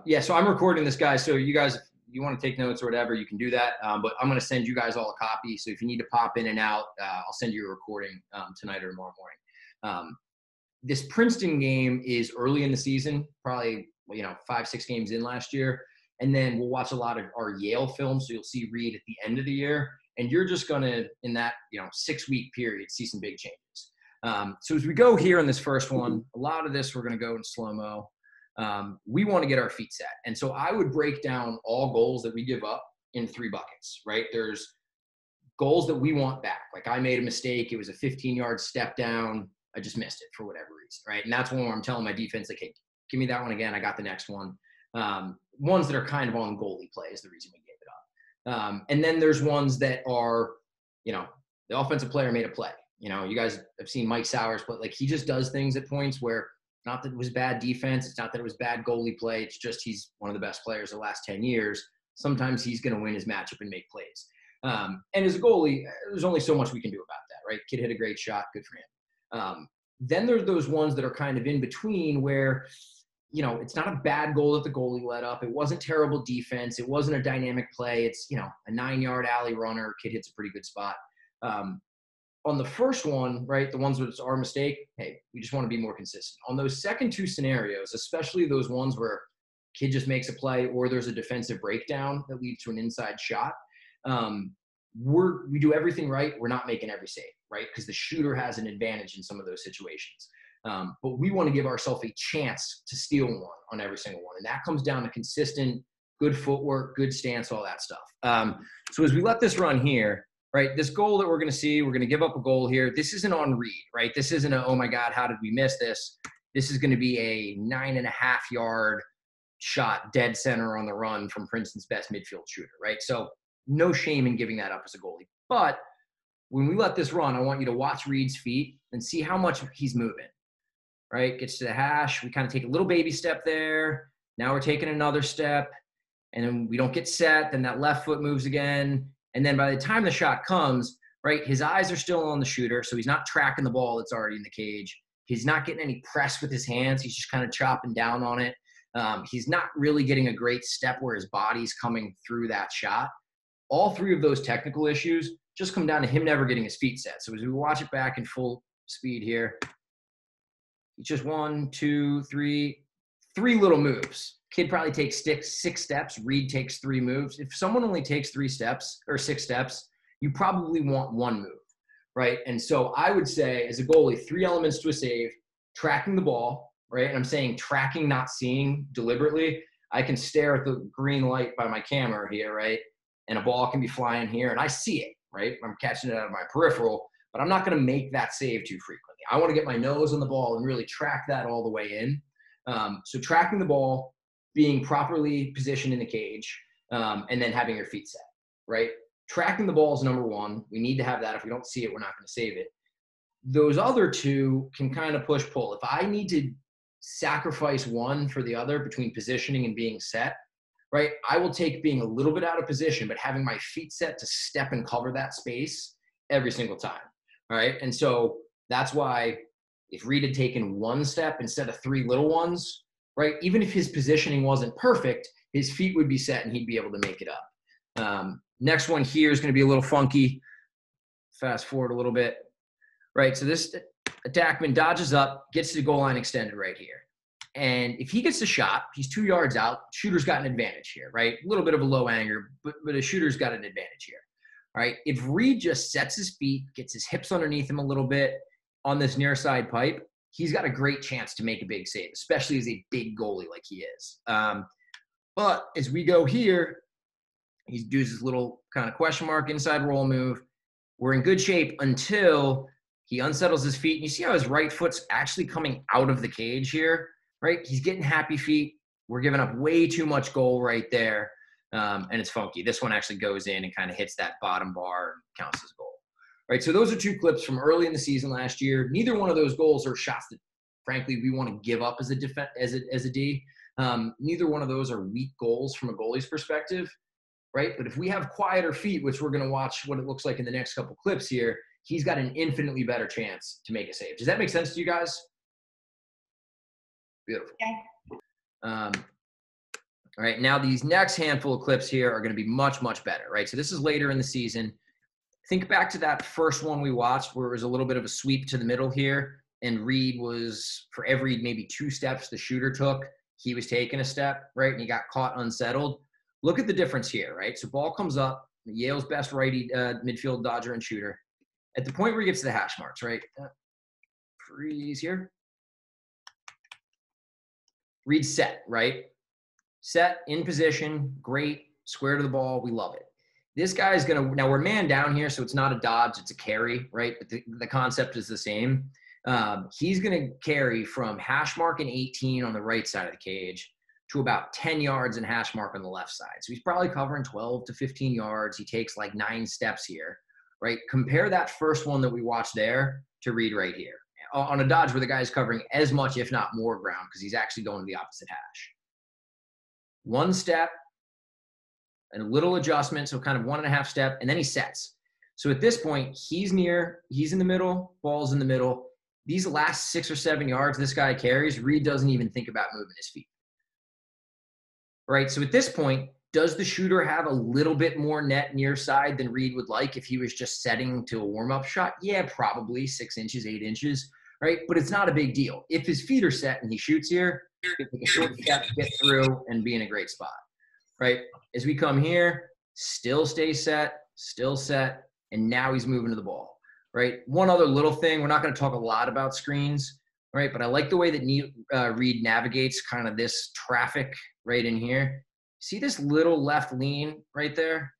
Yeah, so I'm recording this, guys. So you guys, if you want to take notes or whatever, you can do that. But I'm going to send you guys all a copy. So if you need to pop in and out, I'll send you a recording tonight or tomorrow morning. This Princeton game is early in the season, probably 5-6 games in last year. And then we'll watch a lot of our Yale film. So you'll see Reed at the end of the year. And you're just going to, in that 6-week period, see some big changes. So as we go here in this first one, a lot of this we're going to go in slow-mo. We want to get our feet set. And so I would break down all goals that we give up in 3 buckets, right? There's goals that we want back. Like I made a mistake. It was a 15-yard step down. I just missed it for whatever reason, right? And that's one where I'm telling my defense, like, hey, give me that one again. I got the next one. Ones that are kind of on goalie play is the reason we gave it up. And then there's ones that are, the offensive player made a play. You guys have seen Mike Sowers, but like he just does things at points where not that it was bad defense. It's not that it was bad goalie play. It's just he's one of the best players the last 10 years. Sometimes he's going to win his matchup and make plays. And as a goalie, there's only so much we can do about that, right? Kid hit a great shot. Good for him. Then there's those ones that are kind of in between where, it's not a bad goal that the goalie let up. It wasn't terrible defense. It wasn't a dynamic play. It's, a 9-yard alley runner. Kid hits a pretty good spot. On the first one, right, the ones where it's our mistake, hey, we just want to be more consistent. On those second 2 scenarios, especially those ones where kid just makes a play or there's a defensive breakdown that leads to an inside shot, we do everything right. We're not making every save, right? Because the shooter has an advantage in some of those situations. But we want to give ourselves a chance to steal one on every single one. And that comes down to consistent, good footwork, good stance, all that stuff. So as we let this run here, right, this goal that we're going to see, we're going to give up a goal here. This isn't on Reed, right? This isn't a, oh my God, how did we miss this? This is going to be a 9.5-yard shot dead center on the run from Princeton's best midfield shooter, right? So no shame in giving that up as a goalie. But when we let this run, I want you to watch Reed's feet and see how much he's moving, right? Gets to the hash. We kind of take a little baby step there. Now we're taking another step. And then we don't get set. Then that left foot moves again. And then by the time the shot comes, right, his eyes are still on the shooter, so he's not tracking the ball that's already in the cage. He's not getting any press with his hands. He's just kind of chopping down on it. He's not really getting a great step where his body's coming through that shot. All 3 of those technical issues just come down to him never getting his feet set. So as we watch it back in full speed here, it's just 1, 2, 3 little moves. Kid probably takes 6 steps. Reed takes 3 moves. If someone only takes 3 steps or 6 steps, you probably want 1 move, right? And so I would say as a goalie, 3 elements to a save: tracking the ball, right? And I'm saying tracking, not seeing deliberately. I can stare at the green light by my camera here, right? And a ball can be flying here and I see it, right? I'm catching it out of my peripheral, but I'm not going to make that save too frequently. I want to get my nose on the ball and really track that all the way in. So tracking the ball, being properly positioned in the cage, and then having your feet set, right? Tracking the ball is number 1. We need to have that. If we don't see it, we're not going to save it. Those other 2 can kind of push-pull. If I need to sacrifice one for the other between positioning and being set, right, I will take being a little bit out of position, but having my feet set to step and cover that space every single time, all right? And so that's why if Reed had taken 1 step instead of 3 little ones, right, even if his positioning wasn't perfect, his feet would be set and he'd be able to make it up. Next one here is going to be a little funky. Fast forward a little bit. Right, so this attackman dodges up, gets to the goal line extended right here. And if he gets the shot, he's 2 yards out. Shooter's got an advantage here, right? A little bit of a low anger, but a shooter's got an advantage here. All right, if Reed just sets his feet, gets his hips underneath him a little bit on this near side pipe, he's got a great chance to make a big save, especially as a big goalie like he is. But as we go here, he does this little kind of question mark inside roll move. We're in good shape until he unsettles his feet. And you see how his right foot's actually coming out of the cage here, right? He's getting happy feet. We're giving up way too much goal right there. And it's funky. This one actually goes in and kind of hits that bottom bar and counts as a goal. Right, so those are 2 clips from early in the season last year. Neither one of those goals are shots that, frankly, we want to give up as a D. Neither one of those are weak goals from a goalie's perspective, right? But if we have quieter feet, which we're going to watch what it looks like in the next couple clips here, he's got an infinitely better chance to make a save. Does that make sense to you guys? Beautiful. Yeah. All right, now these next handful of clips here are going to be much, much better, right? So this is later in the season. Think back to that first one we watched where it was a little bit of a sweep to the middle here, and Reed was, for every maybe 2 steps the shooter took, he was taking a step, right? And he got caught unsettled. Look at the difference here, right? So ball comes up, Yale's best righty midfield dodger and shooter. At the point where he gets to the hash marks, right? Freeze here. Reed set, right? Set, in position, great, square to the ball, we love it. This guy is going to – now we're man down here, so it's not a dodge, it's a carry, right? But the concept is the same. He's going to carry from hash mark and 18 on the right side of the cage to about 10 yards and hash mark on the left side. So he's probably covering 12 to 15 yards. He takes like 9 steps here, right? Compare that first one that we watched there to Reed right here. On a dodge where the guy's covering as much, if not more ground, because he's actually going to the opposite hash. 1 step and a little adjustment, so kind of 1.5 step, and then he sets. So at this point, he's in the middle, ball's in the middle. These last 6 or 7 yards this guy carries, Reed doesn't even think about moving his feet. Right, so at this point, does the shooter have a little bit more net near side than Reed would like if he was just setting to a warm-up shot? Yeah, probably 6 inches, 8 inches, right? But it's not a big deal. If his feet are set and he shoots here, take a short step, get through, and be in a great spot, right? As we come here, still stay set, and now he's moving to the ball, right? One other little thing, we're not going to talk a lot about screens, right? But I like the way that Reed navigates kind of this traffic right in here. See this little left lean right there?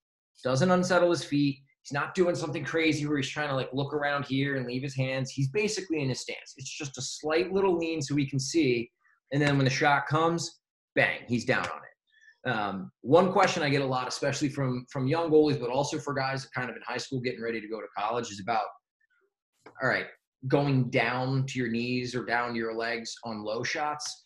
Doesn't unsettle his feet. He's not doing something crazy where he's trying to like look around here and leave his hands. He's basically in his stance. It's just a slight little lean so we can see. And then when the shot comes, bang, he's down on it. One question I get a lot, especially from young goalies, but also for guys kind of in high school getting ready to go to college, is about, all right, going down to your knees or down to your legs on low shots.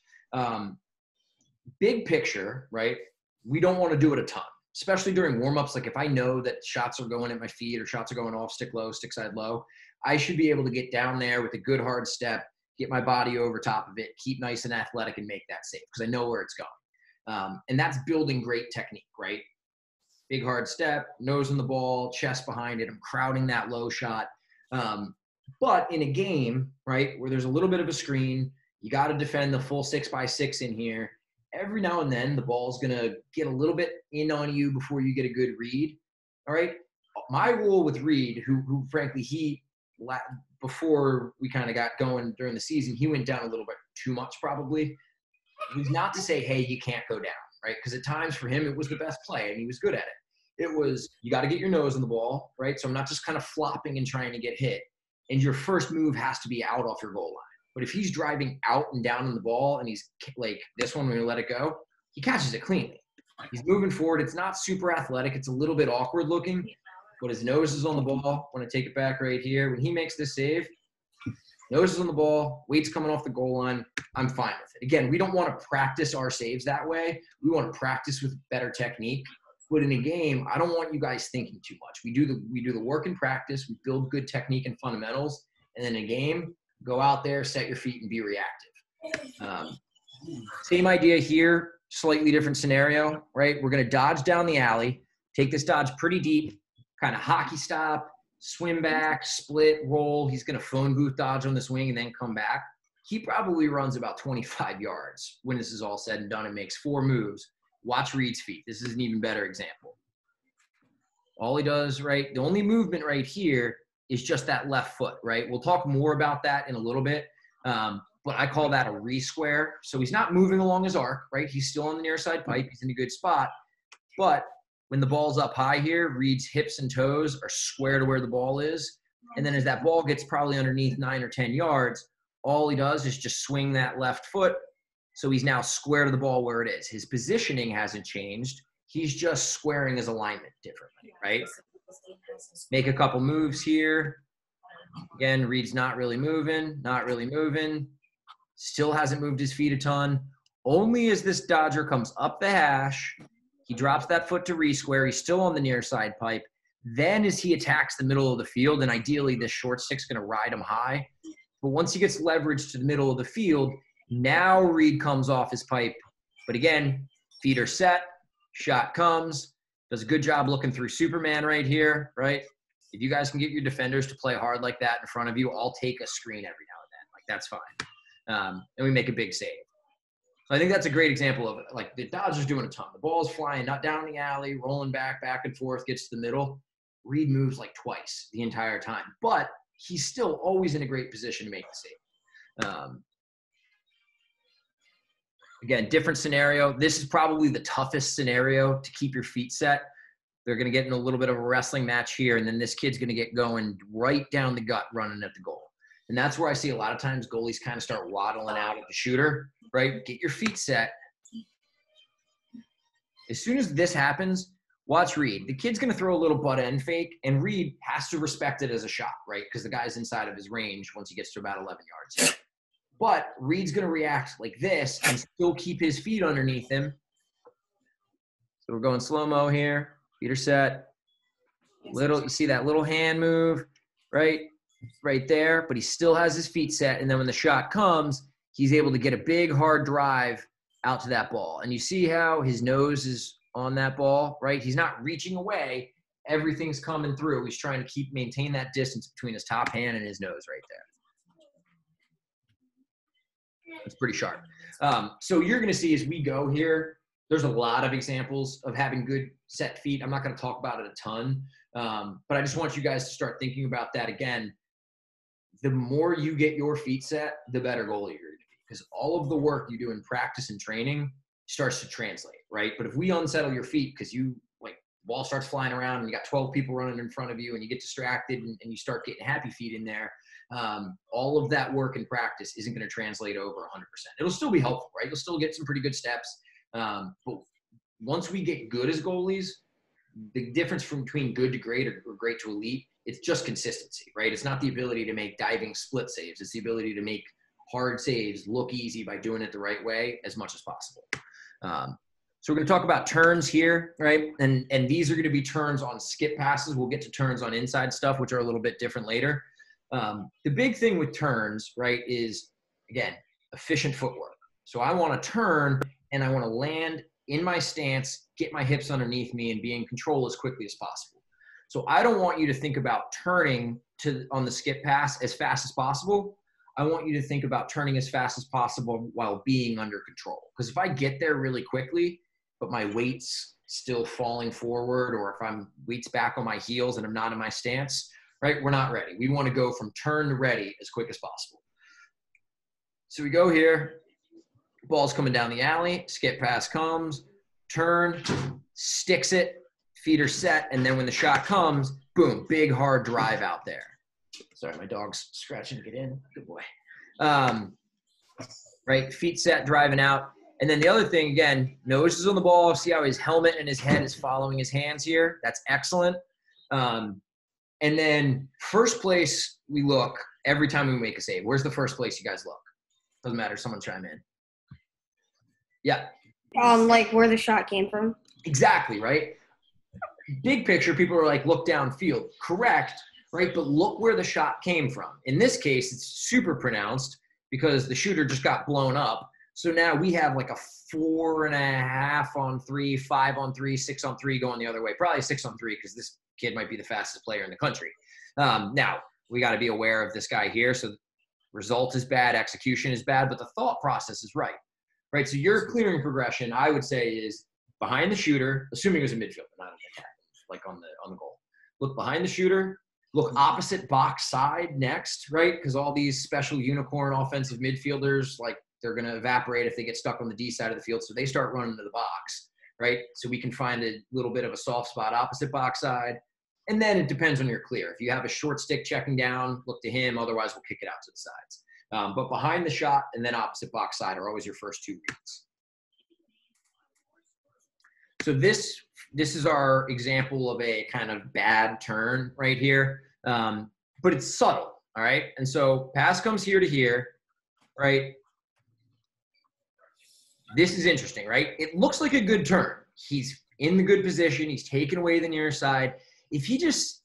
Big picture, right? We don't want to do it a ton, especially during warm-ups. Like if I know that shots are going at my feet or shots are going off stick low, stick side low, I should be able to get down there with a good hard step, get my body over top of it, keep nice and athletic, and make that safe because I know where it's going. And that's building great technique, right? Big hard step, nose on the ball, chest behind it. I'm crowding that low shot. But in a game, right, where there's a little bit of a screen, you got to defend the full 6x6 in here. Every now and then, the ball's going to get a little bit in on you before you get a good read, all right? My rule with Reed, who frankly, before we kind of got going during the season, he went down a little bit too much probably. It was not to say, hey, you can't go down, right? Because at times for him, it was the best play, and he was good at it. It was, you got to get your nose on the ball, right? So I'm not just kind of flopping and trying to get hit. And your first move has to be out off your goal line. But if he's driving out and down on the ball and he's like this one when we let it go, he catches it cleanly. He's moving forward. It's not super athletic. It's a little bit awkward looking, but his nose is on the ball. I want to take it back right here. When he makes this save, nose is on the ball, weight's coming off the goal line, I'm fine with it. Again, we don't want to practice our saves that way. We want to practice with better technique. But in a game, I don't want you guys thinking too much. We do the work in practice. We build good technique and fundamentals. And then in a game, go out there, set your feet, and be reactive. Same idea here, slightly different scenario, right? We're going to dodge down the alley, take this dodge pretty deep, kind of hockey stop, swim back, split, roll. He's going to phone booth dodge on this wing and then come back. He probably runs about 25 yards when this is all said and done and makes 4 moves. Watch Reed's feet. This is an even better example. All he does, right, the only movement right here is just that left foot, right? We'll talk more about that in a little bit, but I call that a re-square. So he's not moving along his arc, right? He's still on the near side pipe. He's in a good spot. But when the ball's up high here, Reed's hips and toes are square to where the ball is. And then as that ball gets probably underneath 9 or 10 yards, all he does is just swing that left foot. So he's now square to the ball where it is. His positioning hasn't changed. He's just squaring his alignment differently, right? Make a couple moves here. Again, Reed's not really moving. Still hasn't moved his feet a ton. Only as this dodger comes up the hash, he drops that foot to re-square. He's still on the near side pipe. Then as he attacks the middle of the field, and ideally this short stick's going to ride him high. But once he gets leverage to the middle of the field, now Reed comes off his pipe But again, feet are set, shot comes, does a good job looking through Superman right here, right? If you guys can get your defenders to play hard like that in front of you, I'll take a screen every now and then. Like, that's fine. And we make a big save. So I think that's a great example of it. Like, the Dodgers doing a ton. The ball's flying, not down the alley, rolling back and forth, gets to the middle. Reed moves like twice the entire time. But he's still always in a great position to make the save. Again, different scenario. This is probably the toughest scenario to keep your feet set. They're going to get in a little bit of a wrestling match here, and then this kid's going to get going right down the gut running at the goal. And that's where I see a lot of times goalies kind of start waddling out at the shooter, right? Get your feet set. As soon as this happens, watch Reed. The kid's going to throw a little butt end fake, and Reed has to respect it as a shot, right? Because the guy's inside of his range once he gets to about 11 yards. But Reed's going to react like this and still keep his feet underneath him. So we're going slow-mo here. Feet are set. You see that little hand move, right? Right there. But he still has his feet set. And then when the shot comes, he's able to get a big, hard drive out to that ball. And you see how his nose is on that ball, right? He's not reaching away. Everything's coming through. He's trying to maintain that distance between his top hand and his nose right there. It's pretty sharp. So you're going to see as we go here, there's a lot of examples of having good set feet. I'm not going to talk about it a ton, but I just want you guys to start thinking about that again. The more you get your feet set, the better goalie you're going to be, because all of the work you do in practice and training starts to translate, right? But if we unsettle your feet because the ball starts flying around and you got 12 people running in front of you and you get distracted and you start getting happy feet in there, all of that work in practice isn't going to translate over 100%. It'll still be helpful, right? You'll still get some pretty good steps. But once we get good as goalies, the difference between good to great or great to elite, it's just consistency, right? It's not the ability to make diving split saves. It's the ability to make hard saves look easy by doing it the right way as much as possible. So we're going to talk about turns here, right? And these are going to be turns on skip passes. We'll get to turns on inside stuff, which are a little bit different later. The big thing with turns, right, is, again, efficient footwork. So I want to turn and I want to land in my stance, get my hips underneath me, and be in control as quickly as possible. So I don't want you to think about turning on the skip pass as fast as possible. I want you to think about turning as fast as possible while being under control. Because if I get there really quickly, but my weight's still falling forward, or if I'm weight's back on my heels and I'm not in my stance, right, we're not ready. We want to go from turn to ready as quick as possible. So we go here. Ball's coming down the alley. Skip pass comes. Turn. Sticks it. Feet are set. And then when the shot comes, boom, big, hard drive out there. Sorry, my dog's scratching to get in. Good boy. Right, feet set, driving out. And then the other thing, again, nose is on the ball. See how his helmet and his head is following his hands here? That's excellent. And then first place we look every time we make a save. Where's the first place you guys look? Doesn't matter. Someone chime in. Yeah. Like where the shot came from. Exactly, right? Big picture, people are like, look downfield. Correct, right? But look where the shot came from. In this case, it's super pronounced because the shooter just got blown up. So now we have like a 4.5 on 3, 5 on 3, 6 on 3 going the other way. Probably 6 on 3 because this kid might be the fastest player in the country. Now, we got to be aware of this guy here. So result is bad, execution is bad, but the thought process is right. Right, so your clearing progression, I would say, is behind the shooter, assuming it was a midfielder, not an attack, like on the goal. Look behind the shooter, look opposite box side next, right? Because all these special unicorn offensive midfielders, like they're going to evaporate if they get stuck on the D side of the field, so they start running to the box, right? So we can find a little bit of a soft spot opposite box side, and then it depends on your clear. If you have a short stick checking down, look to him. Otherwise, we'll kick it out to the sides. But behind the shot and then opposite box side are always your first two reads. So this is our example of a kind of bad turn right here, but it's subtle, all right? And so pass comes here to here, right? This is interesting, right? It looks like a good turn. He's in the good position. He's taken away the near side. If he just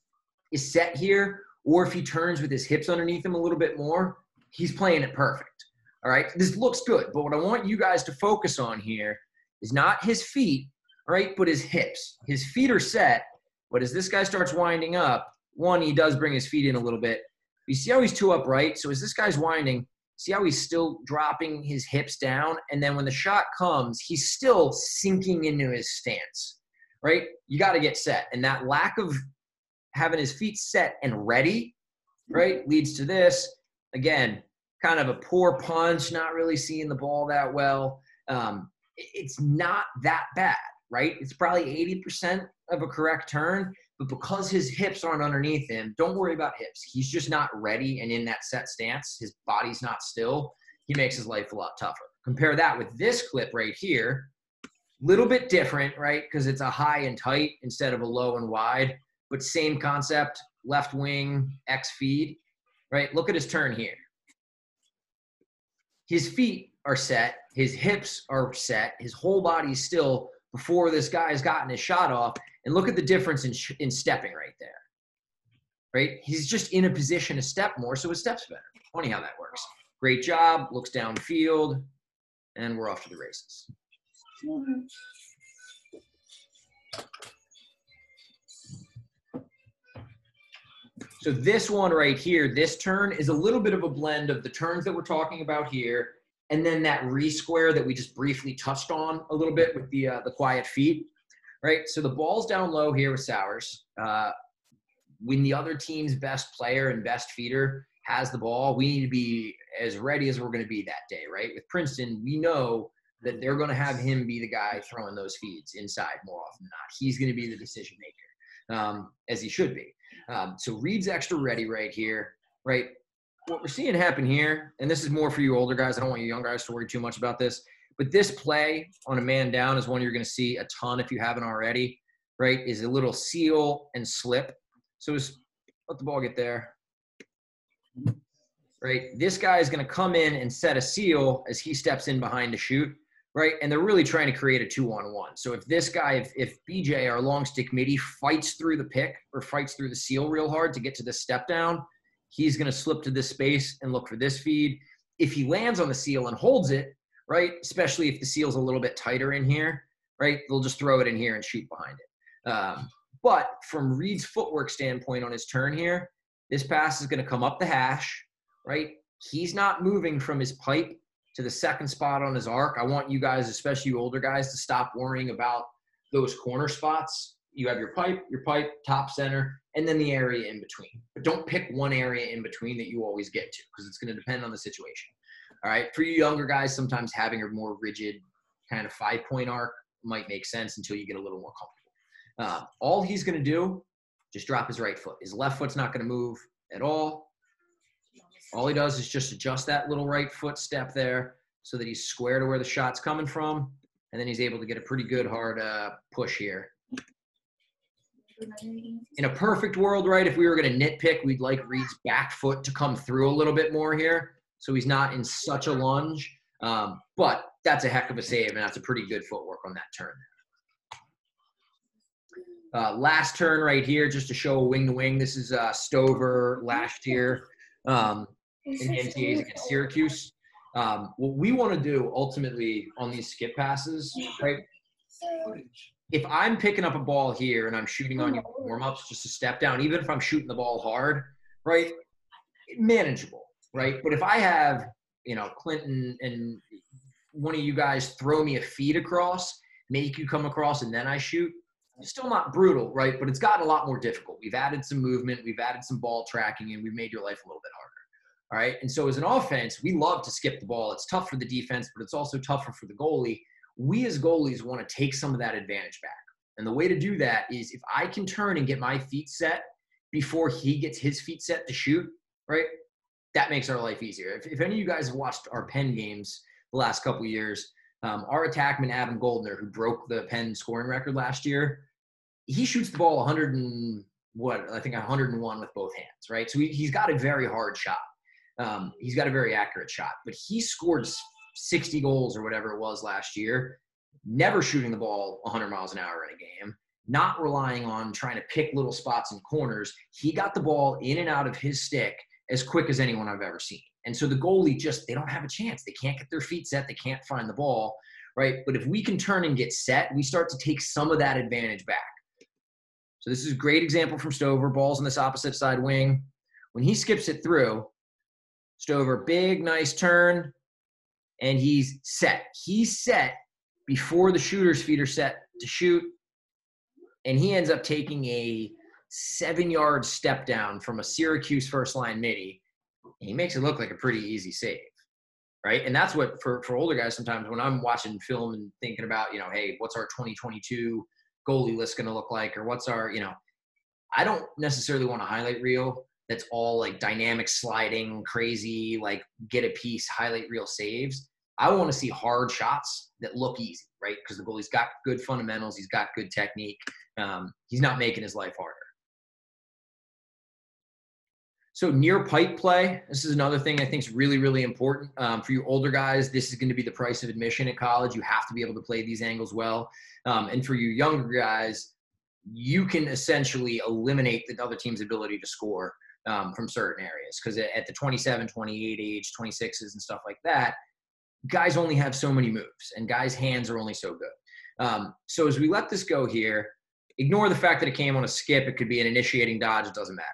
is set here, or if he turns with his hips underneath him a little bit more, he's playing it perfect. All right, this looks good, but what I want you guys to focus on here is not his feet, all right, but his hips. His feet are set, but as this guy starts winding up, one, he does bring his feet in a little bit. You see how he's too upright? So as this guy's winding, see how he's still dropping his hips down? And then when the shot comes, he's still sinking into his stance, right? You got to get set. And that lack of having his feet set and ready, right, leads to this. Again, kind of a poor punch, not really seeing the ball that well. It's not that bad, right? It's probably 80% of a correct turn, but because his hips aren't underneath him, don't worry about hips. He's just not ready and in that set stance. His body's not still. He makes his life a lot tougher. Compare that with this clip right here. Little bit different, right? Because it's a high and tight instead of a low and wide, but same concept, left wing, X feed, right? Look at his turn here. His feet are set, his hips are set, his whole body's still before this guy has gotten his shot off. And look at the difference in stepping right there, right? He's just in a position to step more, so his step's better. Funny how that works. Great job, looks downfield, and we're off to the races. So this one right here, this turn is a little bit of a blend of the turns that we're talking about here, and then that re-square that we just briefly touched on a little bit with the quiet feet, right? So the ball's down low here with Sowers. When the other team's best player and best feeder has the ball, we need to be as ready as we're going to be that day, right? With Princeton, we know that they're going to have him be the guy throwing those feeds inside more often than not. He's going to be the decision maker, as he should be. So Reed's extra ready right here, right? What we're seeing happen here, and this is more for you older guys, I don't want you young guys to worry too much about this, but this play on a man down is one you're going to see a ton if you haven't already, right? Is a little seal and slip. So just let the ball get there, right? This guy is going to come in and set a seal as he steps in behind to shoot, right? And they're really trying to create a 2-on-1. So if this guy, if BJ, our long stick midi, fights through the pick or fights through the seal real hard to get to this step down, he's going to slip to this space and look for this feed. If he lands on the seal and holds it, right, especially if the seal's a little bit tighter in here, right, they'll just throw it in here and shoot behind it. But from Reed's footwork standpoint on his turn here, this pass is going to come up the hash, right? He's not moving from his pipe to the second spot on his arc. I want you guys, especially you older guys, to stop worrying about those corner spots. You have your pipe, top center, and then the area in between. But don't pick one area in between that you always get to because it's going to depend on the situation. All right, for you younger guys, sometimes having a more rigid kind of 5-point arc might make sense until you get a little more comfortable. All he's going to do, just drop his right foot. His left foot's not going to move at all. All he does is just adjust that little right foot step there so that he's square to where the shot's coming from, and then he's able to get a pretty good hard push here. In a perfect world, right, if we were going to nitpick, we'd like Reed's back foot to come through a little bit more here so he's not in such a lunge. But that's a heck of a save, and that's a pretty good footwork on that turn. Last turn right here, just to show a wing-to-wing. This is Stover last year in the NCAAs against Syracuse. What we want to do ultimately on these skip passes, right, if I'm picking up a ball here and I'm shooting on you warm-ups, just a step down, even if I'm shooting the ball hard, right, manageable, right? But if I have, you know, Clinton and one of you guys throw me a feed across, make you come across, and then I shoot, it's still not brutal, right? But it's gotten a lot more difficult. We've added some movement, we've added some ball tracking, and we've made your life a little bit harder. All right. And so as an offense, we love to skip the ball. It's tough for the defense, but it's also tougher for the goalie. We as goalies want to take some of that advantage back. And the way to do that is if I can turn and get my feet set before he gets his feet set to shoot, right, that makes our life easier. If any of you guys have watched our Penn games the last couple of years, our attackman, Adam Goldner, who broke the Penn scoring record last year, he shoots the ball 101 with both hands, right? So he's got a very hard shot. He's got a very accurate shot, but he scored 60 goals or whatever it was last year, never shooting the ball 100 miles an hour in a game, not relying on trying to pick little spots in corners. He got the ball in and out of his stick as quick as anyone I've ever seen. And so the goalie they don't have a chance. They can't get their feet set. They can't find the ball, right? But if we can turn and get set, we start to take some of that advantage back. So this is a great example from Stover. Ball's on this opposite side wing. When he skips it through, Stover, big, nice turn, and he's set. He's set before the shooter's feet are set to shoot, and he ends up taking a 7-yard step down from a Syracuse first-line midi, and he makes it look like a pretty easy save, right? And that's what, for older guys, sometimes when I'm watching film and thinking about, hey, what's our 2022 goalie list going to look like, or what's our, I don't necessarily want a highlight reel that's all like dynamic sliding, crazy, like get a piece, highlight reel saves. I want to see hard shots that look easy, right? Because the goalie's got good fundamentals. He's got good technique. He's not making his life harder. So near pipe play, this is another thing I think is really, really important. For you older guys, this is going to be the price of admission at college. You have to be able to play these angles well. And for you younger guys, you can essentially eliminate the other team's ability to score from certain areas. Because at the 27, 28 age, 26s and stuff like that, guys only have so many moves, and guys' hands are only so good. So as we let this go here, ignore the fact that it came on a skip. It could be an initiating dodge. It doesn't matter.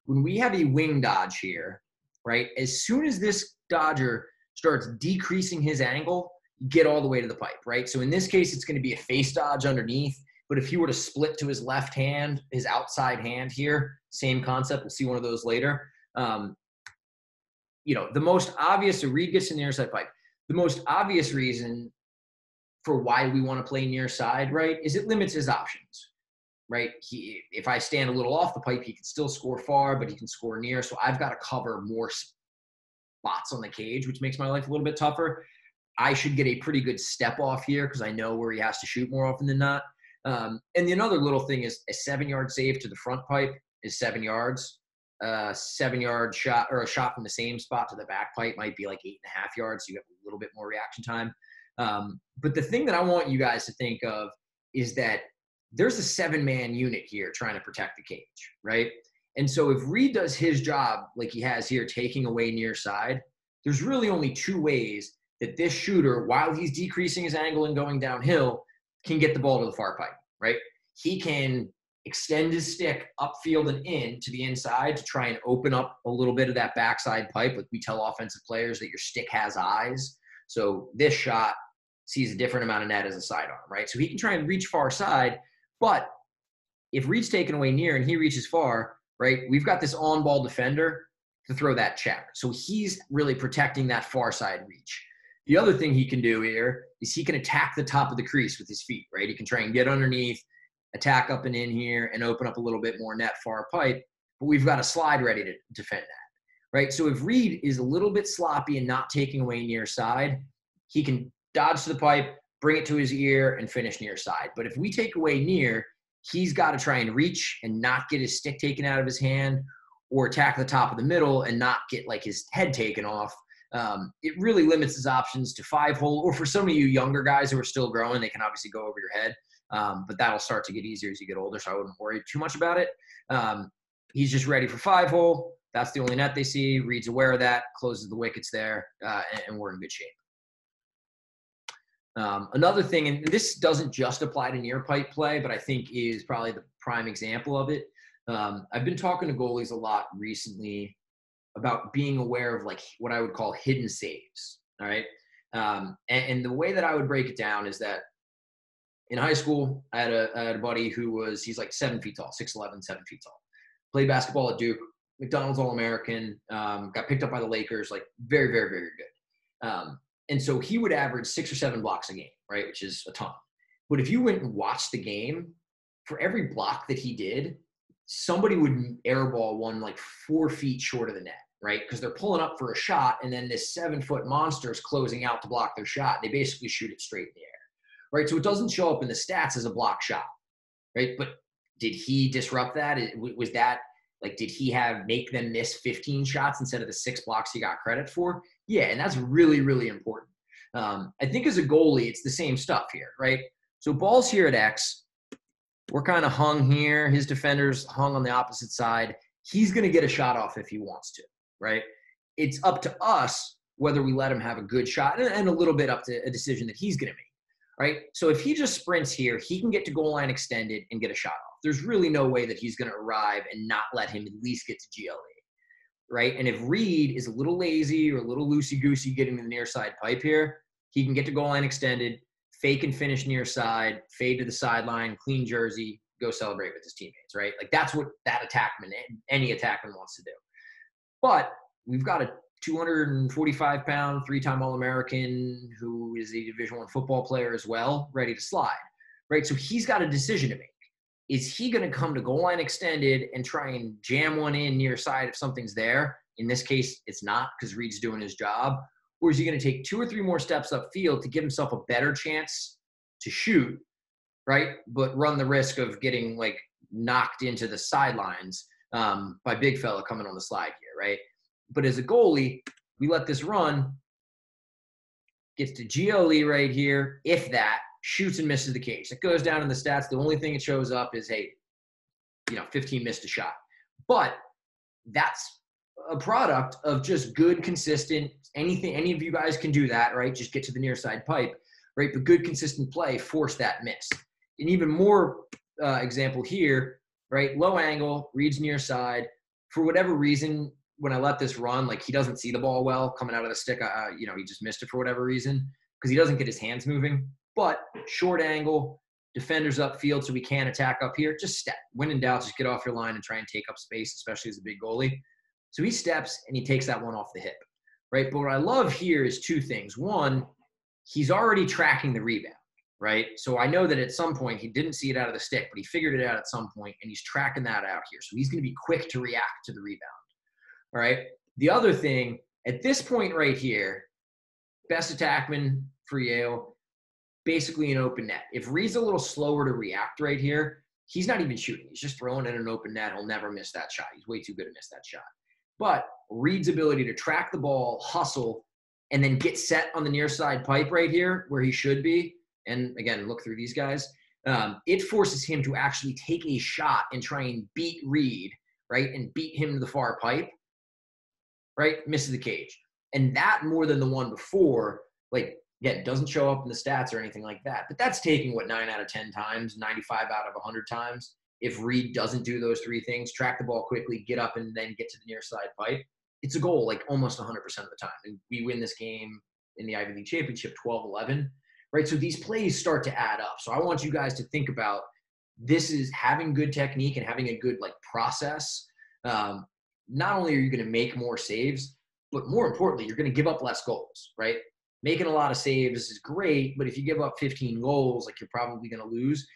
When we have a wing dodge here, right, as soon as this dodger starts decreasing his angle, you get all the way to the pipe, right? So in this case, it's going to be a face dodge underneath. But if he were to split to his left hand, his outside hand here, same concept. We'll see one of those later. The most obvious, so Reed gets in the near side pipe. The most obvious reason for why we want to play near side, right, is it limits his options, right? If I stand a little off the pipe, he can still score far, but he can score near. So I've got to cover more spots on the cage, which makes my life a little bit tougher. I should get a pretty good step off here because I know where he has to shoot more often than not. And the another little thing is a 7-yard save to the front pipe is 7 yards. 7-yard shot or a shot from the same spot to the back pipe might be like 8.5 yards. So you have a little bit more reaction time. But the thing that I want you guys to think of is that there's a 7-man unit here trying to protect the cage, right? And so if Reed does his job like he has here, taking away near side, there's really only 2 ways that this shooter, while he's decreasing his angle and going downhill, can get the ball to the far pipe, right? He can extend his stick upfield and in to the inside to try and open up a little bit of that backside pipe. Like we tell offensive players that your stick has eyes. So this shot sees a different amount of net as a sidearm, right? So he can try and reach far side, but if Reed's taken away near and he reaches far, right, we've got this on-ball defender to throw that check. So he's really protecting that far side reach. The other thing he can do here is he can attack the top of the crease with his feet, right? He can try and get underneath, attack up and in here, and open up a little bit more net far pipe, but we've got a slide ready to defend that, right? So if Reed is a little bit sloppy and not taking away near side, he can dodge to the pipe, bring it to his ear, and finish near side. But if we take away near, he's got to try and reach and not get his stick taken out of his hand, or attack the top of the middle and not get like his head taken off. It really limits his options to 5-hole, or for some of you younger guys who are still growing, they can obviously go over your head. But that'll start to get easier as you get older, so I wouldn't worry too much about it. He's just ready for 5-hole. That's the only net they see. Reed's aware of that, closes the wickets there, and we're in good shape. Another thing, and this doesn't just apply to near pipe play, but I think is probably the prime example of it. I've been talking to goalies a lot recently about being aware of like what I would call hidden saves. All right. And the way that I would break it down is that in high school, I had a buddy he's like 7 feet tall, 6'11", 7 feet tall. Played basketball at Duke, McDonald's All-American, got picked up by the Lakers, like very, very, very good. And so he would average 6 or 7 blocks a game, right, which is a ton. But if you went and watched the game, for every block that he did, somebody would airball one like 4 feet short of the net, right? Because they're pulling up for a shot, and then this 7-foot monster is closing out to block their shot. They basically shoot it straight in the air, right? So it doesn't show up in the stats as a block shot, right? But did he disrupt that? Was that like, did he make them miss 15 shots instead of the 6 blocks he got credit for? Yeah, and that's really, really important. I think as a goalie, it's the same stuff here, right? So ball's here at X. We're kind of hung here. His defender's hung on the opposite side. He's going to get a shot off if he wants to, right? It's up to us whether we let him have a good shot and a little bit up to a decision that he's going to make, right? So if he just sprints here, he can get to goal line extended and get a shot off. There's really no way that he's going to arrive and not let him at least get to GLE, right? And if Reed is a little lazy or a little loosey-goosey getting to the near side pipe here, he can get to goal line extended, fake and finish near side, fade to the sideline, clean jersey, go celebrate with his teammates, right? Like that's what that attackman, any attackman wants to do. But we've got a 245-pound, three-time All-American who is a Division I football player as well, ready to slide, right? So he's got a decision to make. Is he going to come to goal line extended and try and jam one in near side if something's there? In this case, it's not because Reed's doing his job. Or is he going to take 2 or 3 more steps upfield to give himself a better chance to shoot, right? But run the risk of getting like knocked into the sidelines by big fella coming on the slide here, right? But as a goalie, we let this run, gets to GLE right here, if that, shoots and misses the cage. It goes down in the stats. The only thing it shows up is, hey, 15 missed a shot. But that's a product of just good, consistent, anything. Any of you guys can do that, right? Just get to the near side pipe, right? But good, consistent play forced that miss. An even more example here, right? Low angle, Reed's near side. For whatever reason, when I let this run, like he doesn't see the ball well coming out of the stick. He just missed it for whatever reason because he doesn't get his hands moving. But short angle, defenders upfield, so we can attack up here. Just step. When in doubt, just get off your line and try and take up space, especially as a big goalie. So he steps and he takes that one off the hip, right? But what I love here is 2 things. One, he's already tracking the rebound, right? So I know that at some point he didn't see it out of the stick, but he figured it out at some point, and he's tracking that out here. So he's going to be quick to react to the rebound. All right. The other thing, at this point right here, best attackman for Yale, basically an open net. If Reed's a little slower to react right here, he's not even shooting. He's just throwing in an open net. He'll never miss that shot. He's way too good to miss that shot. But Reed's ability to track the ball, hustle, and then get set on the near side pipe right here where he should be, and again, look through these guys, it forces him to actually take a shot and try and beat Reed, right, and beat him to the far pipe. Right, misses the cage. And that more than the one before, like, again, doesn't show up in the stats or anything like that. But that's taking, 9 out of 10 times, 95 out of 100 times. If Reed doesn't do those 3 things, track the ball quickly, get up, and then get to the near side pipe, it's a goal, like, almost 100% of the time. And we win this game in the Ivy League Championship 12-11, right? So these plays start to add up. So I want you guys to think about this is having good technique and having a good, process. Not only are you going to make more saves, but more importantly, you're going to give up less goals, right? Making a lot of saves is great, but if you give up 15 goals, you're probably going to lose.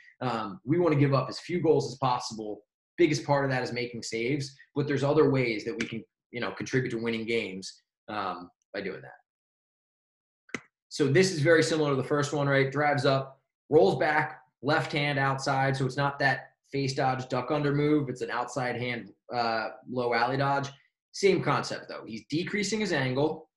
We want to give up as few goals as possible. Biggest part of that is making saves, but there's other ways that we can, contribute to winning games by doing that. So this is very similar to the first one, right? Drives up, rolls back, left hand outside, so it's not that face dodge, duck under move. It's an outside hand, low alley dodge. Same concept, though. He's decreasing his angle,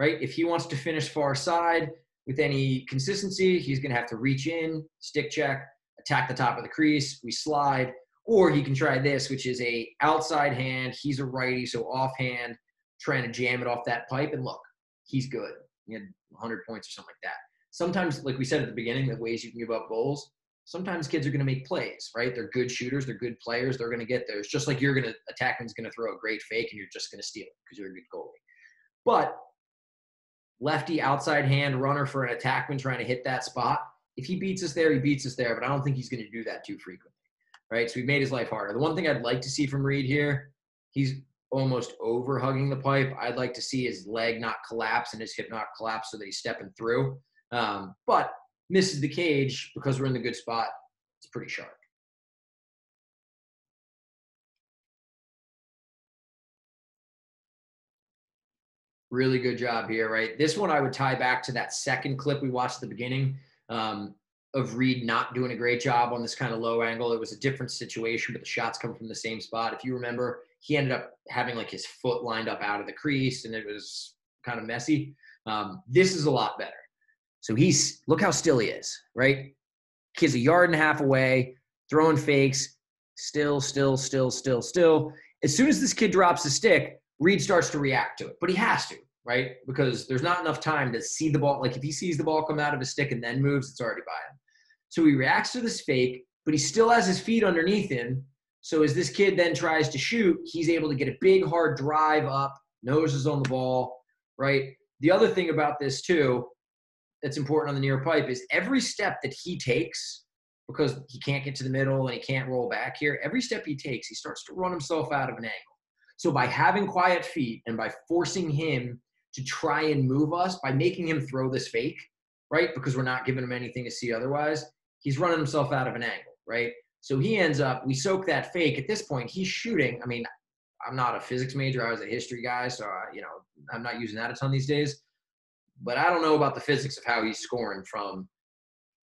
right? If he wants to finish far side with any consistency, he's going to have to reach in, stick check, attack the top of the crease, we slide. Or he can try this, which is a outside hand. He's a righty, so offhand, trying to jam it off that pipe. And look, he's good. He had 100 points or something like that. Sometimes, like we said at the beginning, the ways you can give up goals, sometimes kids are going to make plays, right? They're good shooters. They're good players. They're going to get there. It's just like attackman's going to throw a great fake and you're just going to steal it because you're a good goalie. But lefty outside hand runner for an attackman trying to hit that spot. If he beats us there, he beats us there, but I don't think he's going to do that too frequently, right? So we've made his life harder. The one thing I'd like to see from Reed here, he's almost over hugging the pipe. I'd like to see his leg not collapse and his hip not collapse so that he's stepping through. But misses the cage because we're in the good spot. It's pretty sharp. Really good job here, right? This one I would tie back to that second clip we watched at the beginning of Reed not doing a great job on this kind of low angle. It was a different situation, but the shots come from the same spot. If you remember, he ended up having his foot lined up out of the crease, and it was kind of messy. This is a lot better. So look how still he is, right? Kid's 1.5 yards away, throwing fakes, still. As soon as this kid drops the stick, Reed starts to react to it, but he has to, right? Because there's not enough time to see the ball. Like if he sees the ball come out of his stick and then moves, it's already by him. So he reacts to this fake, but he still has his feet underneath him. So as this kid then tries to shoot, he's able to get a big, hard drive up, nose is on the ball, right? The other thing about this too that's important on the near pipe is every step that he takes, because he can't get to the middle and he can't roll back here, every step he takes, he starts to run himself out of an angle. So by having quiet feet and by forcing him to try and move us, by making him throw this fake, right, because we're not giving him anything to see otherwise, he's running himself out of an angle, right? So he ends up, we soak that fake. At this point, he's shooting. I mean, I'm not a physics major. I was a history guy, so, I'm not using that a ton these days. But I don't know about the physics of how he's scoring from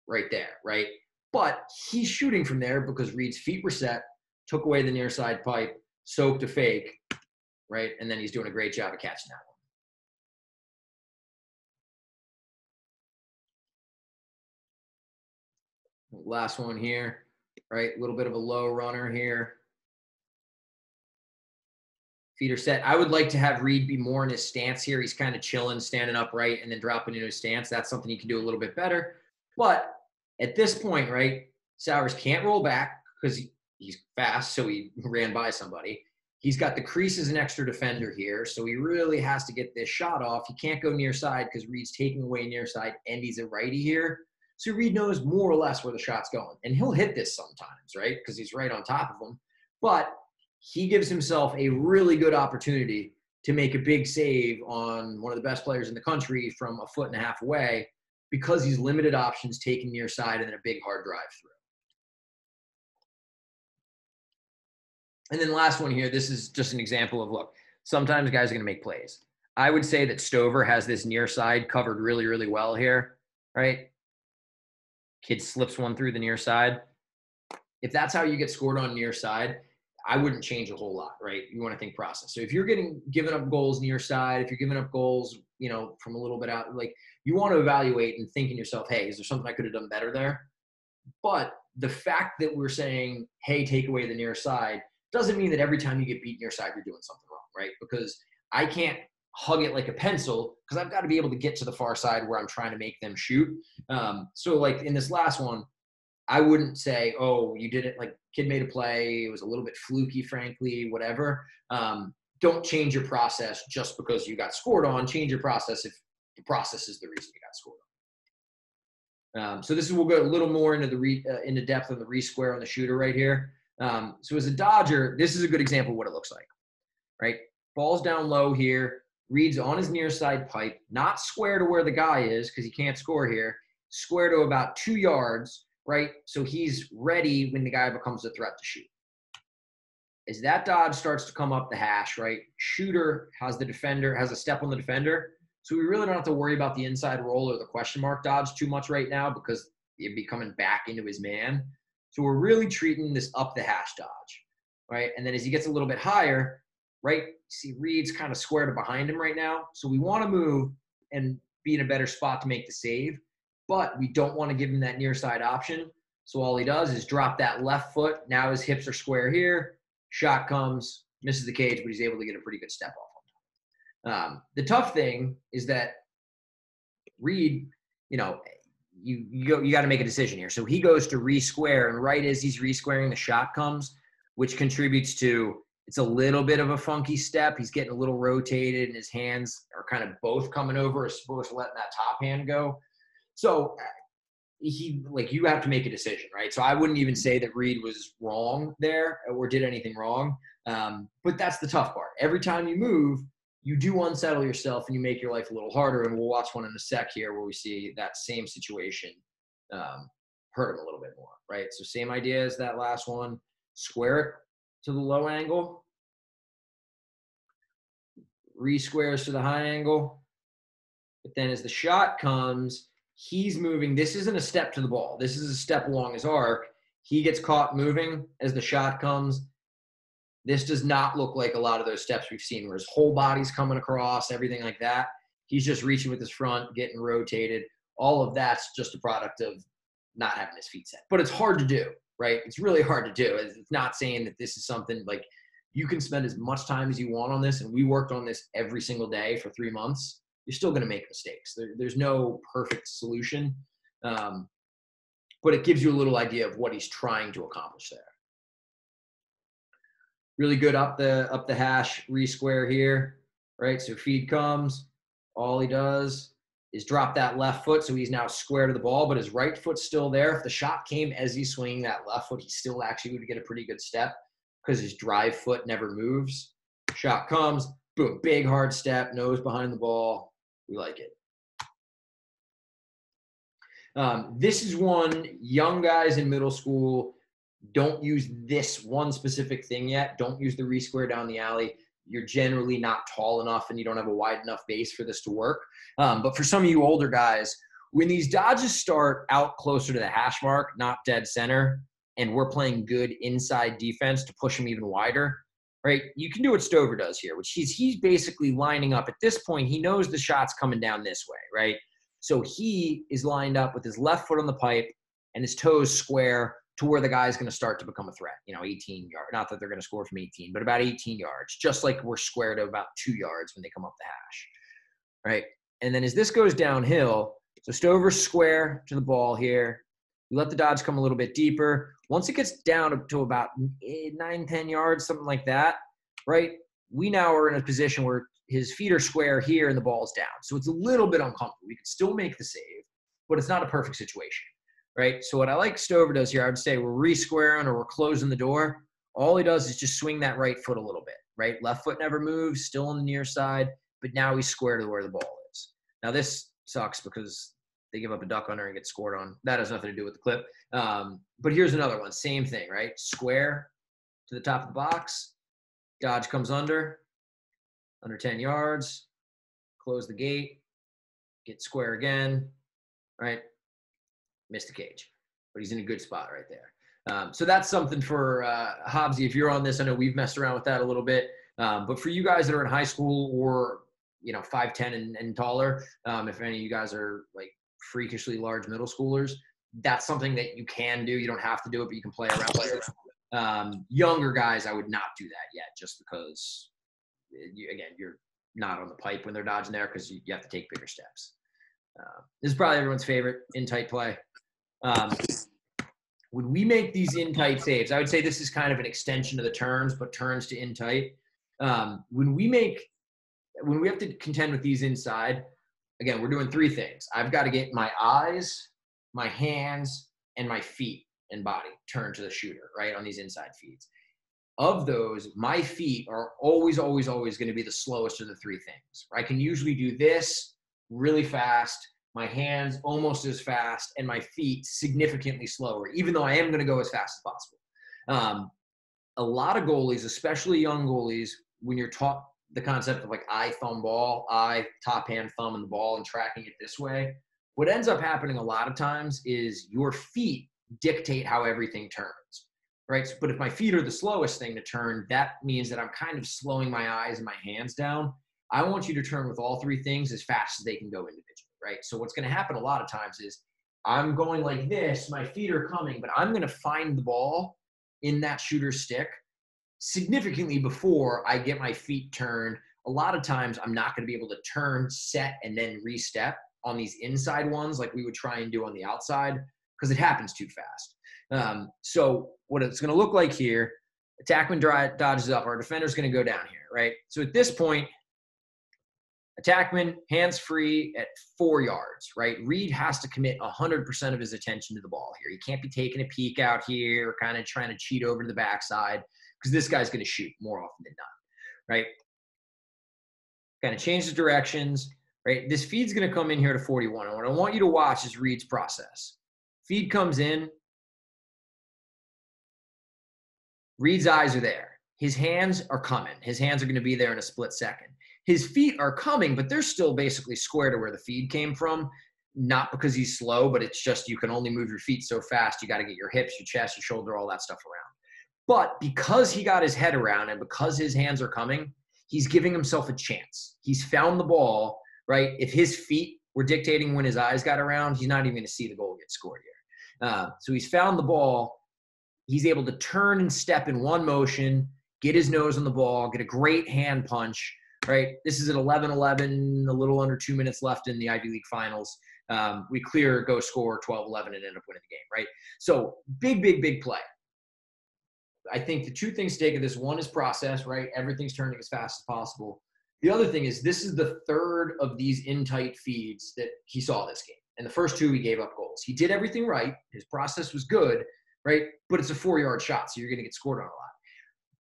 right there, right? But he's shooting from there because Reed's feet were set, took away the near side pipe, soaked a fake, right? And then he's doing a great job of catching that one. Last one here, right? A little bit of a low runner here. Feet are set. I would like to have Reed be more in his stance here. He's kind of chilling, standing upright, and then dropping into his stance. That's something he can do a little bit better. But at this point, right, Sowers can't roll back because he's fast, so he ran by somebody. He's got the crease as an extra defender here, so he really has to get this shot off. He can't go near side because Reed's taking away near side, and he's a righty here. So Reed knows more or less where the shot's going. And he'll hit this sometimes, right, because he's right on top of him. But he gives himself a really good opportunity to make a big save on one of the best players in the country from a foot and a half away because he's limited options, taking near side, and then a big hard drive through. And then last one here, this is just an example of, look, sometimes guys are going to make plays. I would say that Stover has this near side covered really, really well here, right? Kid slips one through the near side. If that's how you get scored on near side, I wouldn't change a whole lot, right? You want to think process. So if you're giving up goals near side, if you're giving up goals, from a little bit out, like you want to evaluate and think in yourself, hey, is there something I could have done better there? But the fact that we're saying, hey, take away the near side doesn't mean that every time you get beat near side, you're doing something wrong, right? Because I can't hug it like a pencil because I've got to be able to get to the far side where I'm trying to make them shoot. So like in this last one, I wouldn't say, oh, you did it, like kid made a play, it was a little bit fluky, frankly, whatever. Don't change your process just because you got scored on. Change your process if the process is the reason you got scored on. So this is, we'll go a little more into into depth on the re-square on the shooter right here. So as a Dodger, this is a good example of what it looks like, right? Ball's down low here. Reed's on his near side pipe, not square to where the guy is because he can't score here, square to about 2 yards, right? So he's ready when the guy becomes a threat to shoot. As that dodge starts to come up the hash, right? Shooter has a step on the defender. So we really don't have to worry about the inside roll or the question mark dodge too much right now because he'd be coming back into his man. So we're really treating this up the hash dodge, right? And then as he gets a little bit higher, right? See Reed's kind of square to behind him right now. So we want to move and be in a better spot to make the save, but we don't want to give him that near side option. So all he does is drop that left foot. Now his hips are square here. Shot comes, misses the cage, but he's able to get a pretty good step off. The tough thing is that Reed, you got to make a decision here. So he goes to re-square, and right as he's re-squaring, the shot comes, which contributes to, it's a little bit of a funky step. He's getting a little rotated, and his hands are kind of both coming over as opposed to letting that top hand go. So you have to make a decision, right? So I wouldn't even say that Reed was wrong there or did anything wrong. But that's the tough part. Every time you move, you do unsettle yourself and you make your life a little harder. And we'll watch one in a sec here where we see that same situation hurt him a little bit more, right? So same idea as that last one. Square it to the low angle. Re-squares to the high angle. But then as the shot comes, he's moving. This isn't a step to the ball. This is a step along his arc. He gets caught moving as the shot comes. This does not look like a lot of those steps we've seen where his whole body's coming across, everything like that. He's just reaching with his front, getting rotated. All of that's just a product of not having his feet set. But it's hard to do, right? It's really hard to do. It's not saying that this is something like You can spend as much time as you want on this, and we worked on this every single day for 3 months. You're still going to make mistakes. There's no perfect solution, but it gives you a little idea of what he's trying to accomplish there. Really good up the hash re-square here, right? So feed comes, all he does is drop that left foot, so he's now square to the ball, but his right foot's still there. If the shot came as he's swinging that left foot, he still actually would get a pretty good step because his drive foot never moves. Shot comes, boom, big hard step, nose behind the ball. We like it. This is one young guys in middle school, don't use this one specific thing yet. Don't use the re-square down the alley. You're generally not tall enough and you don't have a wide enough base for this to work. But for some of you older guys, when these dodges start out closer to the hash mark, not dead center, and we're playing good inside defense to push them even wider, right? You can do what Stover does here, which he's basically lining up. At this point, he knows the shot's coming down this way, right? So he is lined up with his left foot on the pipe and his toes square to where the guy's going to start to become a threat, 18 yards. Not that they're going to score from 18, but about 18 yards, just like we're square to about 2 yards when they come up the hash, right? And then as this goes downhill, so Stover's square to the ball here. We let the dodge come a little bit deeper. Once it gets down to about 9, 10 yards, something like that, right? We now are in a position where his feet are square here and the ball's down. So it's a little bit uncomfortable. We can still make the save, but it's not a perfect situation, right? So what I like Stover does here, I would say we're re-squaring or we're closing the door. All he does is just swing that right foot a little bit, right? Left foot never moves, still on the near side, but now he's square to where the ball is. Now this sucks because they give up a duck under and get scored on. That has nothing to do with the clip. But here's another one. Same thing, right? Square to the top of the box. Dodge comes under 10 yards. Close the gate. Get square again, right? Missed the cage. But he's in a good spot right there. So that's something for Hobbsy. If you're on this, I know we've messed around with that a little bit. But for you guys that are in high school or 5'10" and taller, if any of you guys are like freakishly large middle schoolers, that's something that you can do. You don't have to do it, but you can play around with it. Younger guys, I would not do that yet, just because, you're not on the pipe when they're dodging there because you have to take bigger steps. This is probably everyone's favorite in-tight play. When we make these in-tight saves, I would say this is kind of an extension of the turns, but turns to in-tight. When we have to contend with these inside, again, we're doing 3 things. I've got to get my eyes, my hands, and my feet and body turned to the shooter, right, on these inside feeds. Of those, my feet are always, always, always going to be the slowest of the 3 things. I can usually do this really fast, my hands almost as fast, and my feet significantly slower, even though I am going to go as fast as possible. A lot of goalies, especially young goalies, when you're taught the concept of like eye, thumb, ball, eye, top hand, thumb, and the ball and tracking it this way, what ends up happening a lot of times is your feet dictate how everything turns, right? But if my feet are the slowest thing to turn, that means that I'm kind of slowing my eyes and my hands down. I want you to turn with all 3 things as fast as they can go individually, right? So what's going to happen a lot of times is I'm going like this, my feet are coming, but I'm going to find the ball in that shooter's stick significantly before I get my feet turned. A lot of times I'm not going to be able to turn, set, and then re-step on these inside ones like we would try and do on the outside because it happens too fast. So what it's going to look like here, attackman dodges up. Our defender's going to go down here, right? So at this point, attackman, hands free at 4 yards, right? Reed has to commit 100% of his attention to the ball here. He can't be taking a peek out here or kind of trying to cheat over to the backside because this guy's going to shoot more often than not, right? Kind of change the directions, right? This feed's going to come in here to 41. And what I want you to watch is Reed's process. Feed comes in. Reed's eyes are there. His hands are coming. His hands are going to be there in a split second. His feet are coming, but they're still basically square to where the feed came from. Not because he's slow, but it's just you can only move your feet so fast. You got to get your hips, your chest, your shoulder, all that stuff around. But because he got his head around and because his hands are coming, he's giving himself a chance. He's found the ball, right? If his feet were dictating when his eyes got around, he's not even going to see the goal get scored here. So he's found the ball. He's able to turn and step in one motion. get his nose on the ball, get a great hand punch, right? This is at 11-11, a little under 2 minutes left in the Ivy League finals. We clear, go score 12-11 and end up winning the game, right? So big play. I think the two things to take of this, one is process, right? Everything's turning as fast as possible. The other thing is this is the third of these in-tight feeds that he saw this game. And the first two, he gave up goals. He did everything right. His process was good, right? But it's a 4-yard shot, so you're going to get scored on a lot.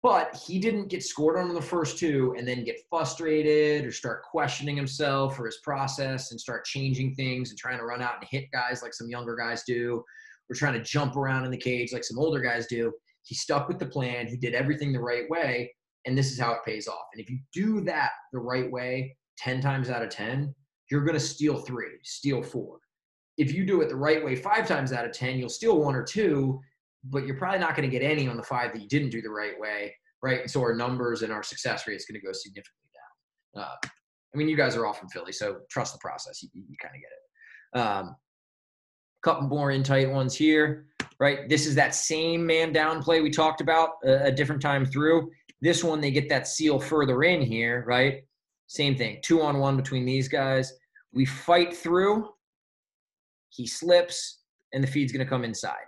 But he didn't get scored on in the first two and then get frustrated or start questioning himself or his process and start changing things and trying to run out and hit guys like some younger guys do, or trying to jump around in the cage like some older guys do. He stuck with the plan. He did everything the right way, and this is how it pays off. And if you do that the right way 10 times out of 10, you're going to steal 3, steal 4. If you do it the right way 5 times out of 10, you'll steal 1 or 2, but you're probably not going to get any on the 5 that you didn't do the right way, right? And so our numbers and our success rate is going to go significantly down. I mean, you guys are all from Philly, so trust the process. You kind of get it. Couple more in tight ones here, right? This is that same man down play we talked about a different time through. This one, they get that seal further in here, right? Same thing, 2-on-1 between these guys. We fight through. He slips, and the feed's going to come inside,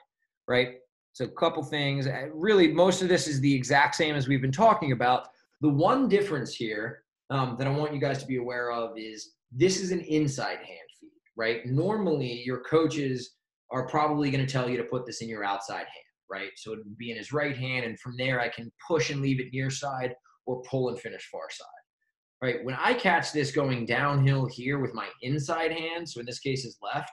right? So a couple things. Really, most of this is the exact same as we've been talking about. The one difference here that I want you guys to be aware of is this is an inside hand feed, right? Normally, your coaches are probably going to tell you to put this in your outside hand, right? So it would be in his right hand, and from there I can push and leave it near side or pull and finish far side, right? When I catch this going downhill here with my inside hand, so in this case is left,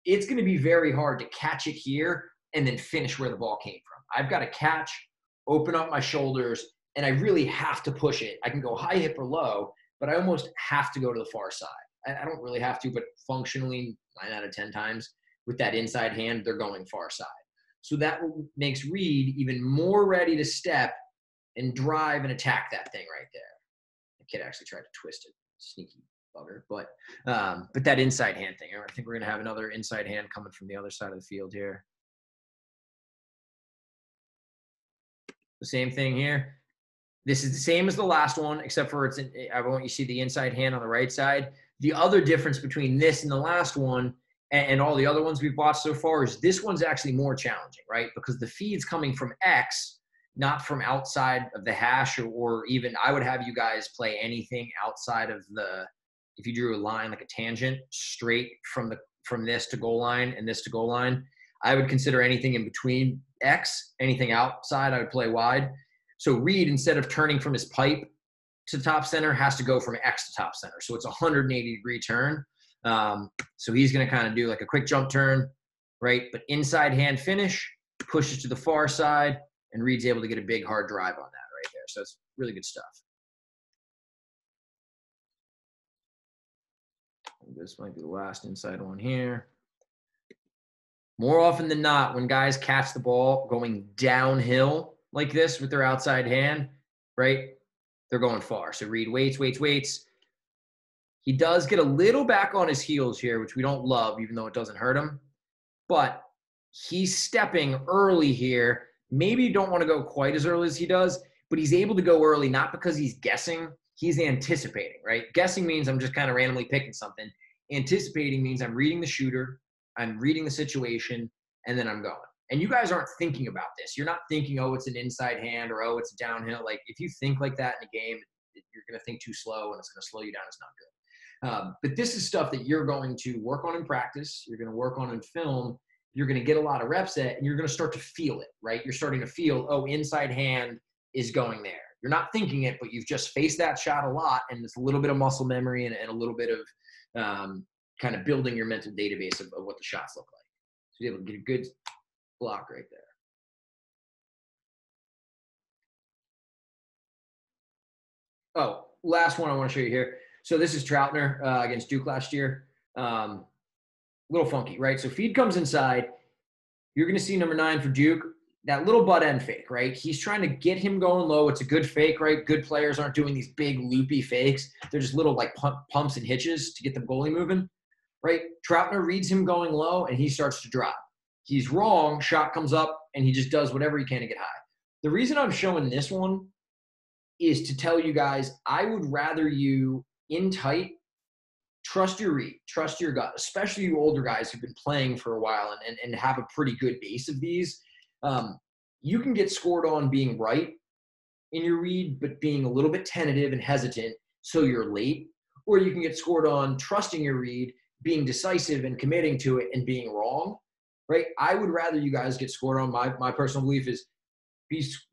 it's going to be very hard to catch it here and then finish where the ball came from. I've got to catch, open up my shoulders, and I really have to push it. I can go high hip or low, but I almost have to go to the far side. I don't really have to, but functionally 9 out of 10 times with that inside hand, they're going far side. So that makes Reed even more ready to step and drive and attack that thing right there. The kid actually tried to twist it. Sneaky bugger. But that inside hand thing, I think we're going to have another inside hand coming from the other side of the field here. The same thing here. This is the same as the last one, except for I want you to see the inside hand on the right side. The other difference between this and the last one and all the other ones we've watched so far is this one's actually more challenging, right? Because the feed's coming from X, not from outside of the hash, or even I would have you guys play anything outside of if you drew a line like a tangent straight from this to goal line and this to goal line, I would consider anything in between X, anything outside, I would play wide. So Reed, instead of turning from his pipe to top center, has to go from X to top center. So it's a 180-degree turn. So he's going to kind of do like a quick jump turn, right? But inside hand finish, pushes to the far side, and Reed's able to get a big hard drive on that right there. So it's really good stuff. This might be the last inside one here. More often than not, when guys catch the ball going downhill like this with their outside hand, right, they're going far. So Reed waits. He does get a little back on his heels here, which we don't love, even though it doesn't hurt him. But he's stepping early here. Maybe you don't want to go quite as early as he does, but he's able to go early, not because he's guessing. He's anticipating, right? Guessing means I'm just kind of randomly picking something. Anticipating means I'm reading the shooter, I'm reading the situation, and then I'm going. And you guys aren't thinking about this. You're not thinking, oh, it's an inside hand or, oh, it's a downhill. Like, if you think like that in a game, you're going to think too slow, and it's going to slow you down. It's not good. But this is stuff that you're going to work on in practice. You're going to work on in film. You're going to get a lot of reps at, and you're going to start to feel it, right? You're starting to feel, oh, inside hand is going there. You're not thinking it, but you've just faced that shot a lot, and it's a little bit of muscle memory and a little bit of kind of building your mental database of what the shots look like. So you're able to get a good block right there. Oh, last one I want to show you here. So this is Troutner against Duke last year. A little funky, right? So feed comes inside. You're going to see number 9 for Duke. That little butt end fake, right? He's trying to get him going low. It's a good fake, right? Good players aren't doing these big loopy fakes. They're just little like pumps and hitches to get the goalie moving, right? Troutner reads him going low, and he starts to drop. He's wrong. Shot comes up, and he just does whatever he can to get high. The reason I'm showing this one is to tell you guys, I would rather you in tight, trust your read, trust your gut, especially you older guys who've been playing for a while and have a pretty good base of these. You can get scored on being right in your read, but being a little bit tentative and hesitant, so you're late. Or you can get scored on trusting your read, being decisive and committing to it and being wrong, right? I would rather you guys get scored on, my personal belief is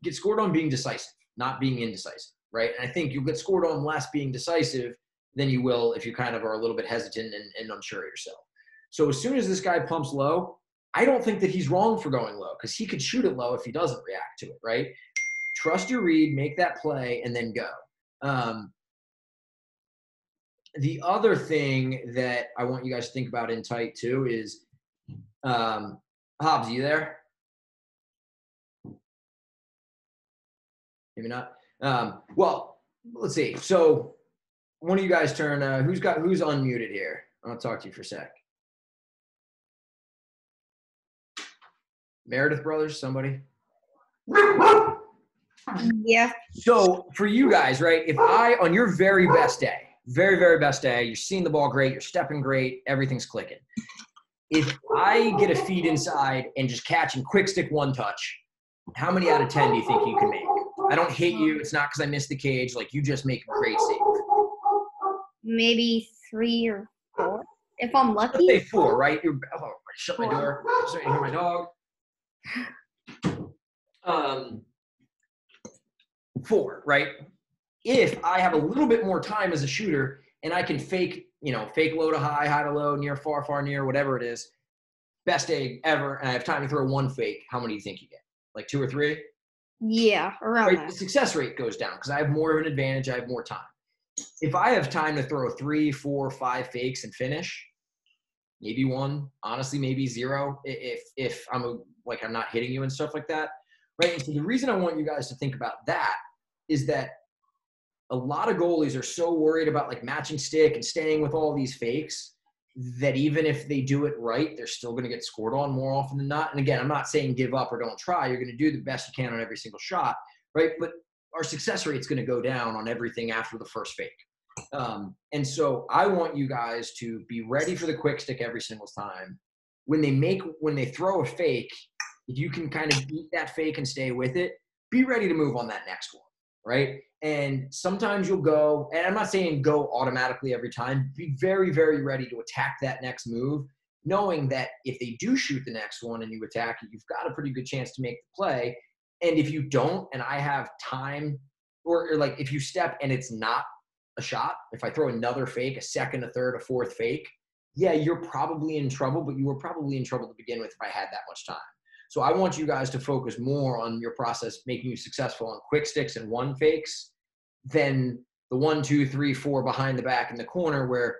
get scored on being decisive, not being indecisive, right? And I think you'll get scored on less being decisive than you will if you kind of are a little bit hesitant and unsure of yourself. So as soon as this guy pumps low, I don't think that he's wrong for going low, because he could shoot it low if he doesn't react to it, right? Trust your read, make that play, and then go. The other thing that I want you guys to think about in tight too is, Hobbs, you there? Maybe not. Well, let's see. So one of you guys turn, who's unmuted here? I'll talk to you for a sec. Meredith brothers, somebody? Yeah. So for you guys, right, if on your very best day, very, very best day, you're seeing the ball great, you're stepping great, everything's clicking. If I get a feed inside and just catch and quick stick one touch, how many out of 10 do you think you can make? I don't hit you. It's not because I missed the cage. Like, you just make a great save. Maybe 3 or 4, if I'm lucky. Let's say 4, right? Shut my door. Sorry, you hear my dog. 4, right? If I have a little bit more time as a shooter and I can fake low to high, high to low, near, far, far, near, whatever it is, best day ever, and I have time to throw one fake, how many do you think you get? Like 2 or 3? Yeah, around that. The success rate goes down because I have more of an advantage. I have more time. If I have time to throw 3, 4, 5 fakes and finish, maybe 1, honestly, maybe 0, if I'm not hitting you and stuff like that, right? And so the reason I want you guys to think about that is that a lot of goalies are so worried about like matching stick and staying with all these fakes that even if they do it right, they're still going to get scored on more often than not. And again, I'm not saying give up or don't try. You're going to do the best you can on every single shot, right? But our success rate is going to go down on everything after the first fake. And so I want you guys to be ready for the quick stick every single time. When they throw a fake, if you can kind of eat that fake and stay with it, be ready to move on that next one, right? And sometimes you'll go, and I'm not saying go automatically every time, be very, very ready to attack that next move, knowing that if they do shoot the next one and you attack it, you've got a pretty good chance to make the play. And if you don't, and I have time, or like if you step and it's not a shot, if I throw another fake, a second, a third, a fourth fake, yeah, you're probably in trouble, but you were probably in trouble to begin with if I had that much time. So I want you guys to focus more on your process, making you successful on quick sticks and one fakes than the 1, 2, 3, 4 behind the back in the corner where